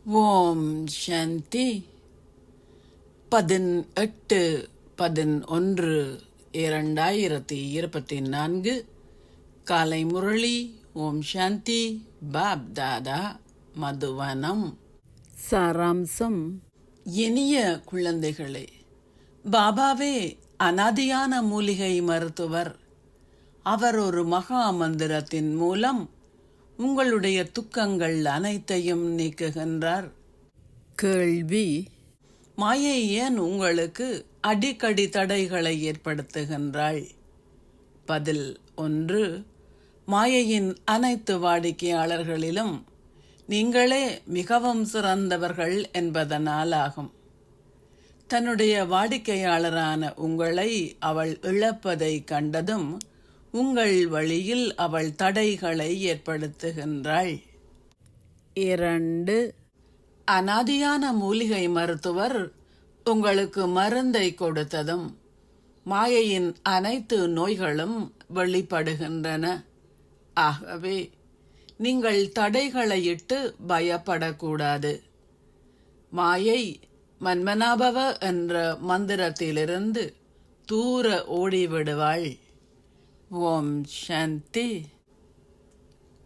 ஓம் சாந்தி. 18/11/2024 காலை முரளி. ஓம் சாந்தி. பாப் தாதா, மதுவனம். சாராம்சம். இனிய குழந்தைகளே, பாபாவே அனாதியான மூலிகை மருத்துவர். அவர் ஒரு மகா மந்திரத்தின் மூலம் உங்களுடைய துக்கங்கள் அனைத்தையும் நீக்குகின்றார். கேள்வி: மாயை ஏன் உங்களுக்கு அடிக்கடி தடைகளை ஏற்படுத்துகின்றாள்? பதில்: 1. மாயையின் அனைத்து வாடிக்கையாளர்களிலும் நீங்களே மிகவும் சிறந்தவர்கள் என்பதனால் ஆகும். தன்னுடைய வாடிக்கையாளரான உங்களை அவள் இழப்பதை கண்டதும் உங்கள் வழியில் அவள் தடைகளை ஏற்படுத்துகின்றாள். 2. அனாதியான மூலிகை மருத்துவர் உங்களுக்கு மருந்தை கொடுத்ததும் மாயையின் அனைத்து நோய்களும் வெளிப்படுகின்றன. ஆகவே நீங்கள் தடைகளை இட்டு பயப்படக்கூடாது. மாயை மன்மனாபவ என்ற மந்திரத்திலிருந்து தூர ஓடிவிடுவாள். ஓம் சாந்தி.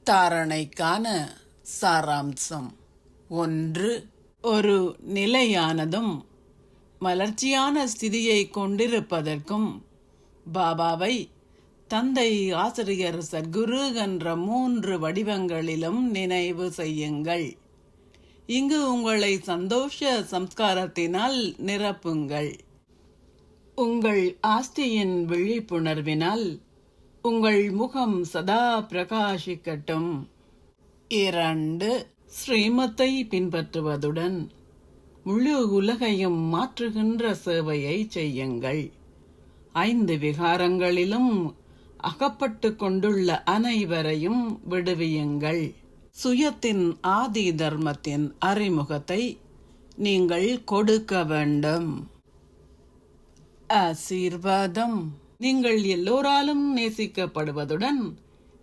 தாரணைக்கான சாராம்சம். 1. ஒரு நிலையானதும் மலர்ச்சியான ஸ்திதியை கொண்டிருப்பதற்கும் பாபாவை தந்தை, ஆசிரியர், சத்குரு என்ற 3 வடிவங்களிலும் நினைவு செய்யுங்கள். இங்கு உங்களை சந்தோஷ சம்ஸ்காரத்தினால் நிரப்புங்கள். உங்கள் ஆஸ்தியின் விழிப்புணர்வினால் உங்கள் முகம் சதா பிரகாசிக்கட்டும். 2. ஸ்ரீமத்தை பின்பற்றுவதுடன் முழு உலகையும் மாற்றுகின்ற சேவையை செய்யுங்கள். 5 விகாரங்களிலும் அகப்பட்டு கொண்டுள்ள அனைவரையும் விடுவியுங்கள். சுயத்தின் ஆதி தர்மத்தின் அறிமுகத்தை நீங்கள் கொடுக்க வேண்டும். ஆசீர்வாதம். நீங்கள் எல்லோராலும் நேசிக்கப்படுவதுடன்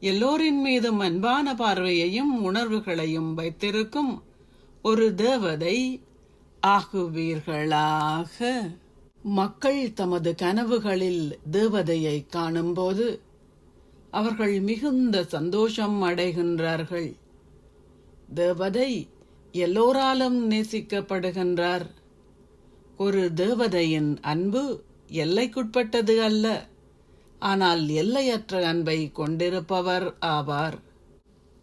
எல்லோரின் மீதும் அன்பான பார்வையையும் உணர்வுகளையும் வைத்திருக்கும் ஒரு தேவதை ஆகுவீர்களாக. மக்கள் தமது கனவுகளில் தேவதையை காணும்போது அவர்கள் மிகுந்த சந்தோஷம் அடைகின்றார்கள். தேவதை எல்லோராலும் நேசிக்கப்படுகின்றார். ஒரு தேவதையின் அன்பு எல்லைக்குட்பட்டது அல்ல, ஆனால் எல்லையற்ற அன்பை கொண்டிருப்பவர் ஆவார்.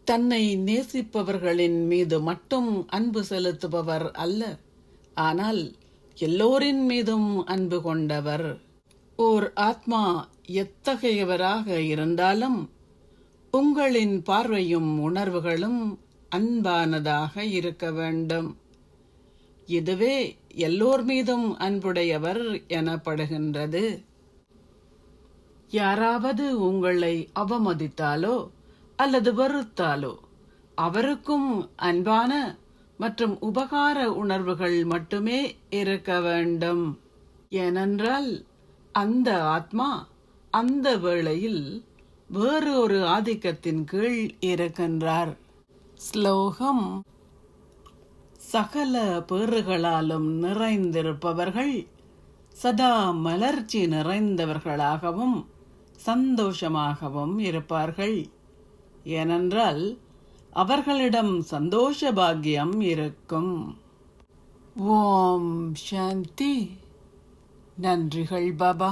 தன்னை நேசிப்பவர்களின் மீது மட்டும் அன்பு செலுத்துபவர் அல்ல, ஆனால் எல்லோரின் மீதும் அன்பு கொண்டவர். ஓர் ஆத்மா எத்தகையவராக இருந்தாலும் உங்களின் பார்வையும் உணர்வுகளும் அன்பானதாக இருக்க வேண்டும். இதுவே எல்லோர் மீதும் அன்புடையவர் எனப்படுகின்றது. யாராவது உங்களை அவமதித்தாலோ அல்லது வெறுத்தாலோ அவருக்கும் அன்பான மற்றும் உபகார உணர்வுகள் மட்டுமே இருக்க வேண்டும். ஏனென்றால் அந்த ஆத்மா அந்த வேளையில் வேறு ஒரு ஆதிக்கத்தின் கீழ் இருக்கின்றார். ஸ்லோகம். சகல பேறுகளாலும் நிறைந்திருப்பவர்கள் சதா மலர்ச்சி நிறைந்தவர்களாகவும் சந்தோஷமாகவும் இருப்பார்கள். ஏனென்றால் அவர்களிடம் சந்தோஷ பாக்கியம் இருக்கும். ஓம் சாந்தி. நன்றிகள் பாபா.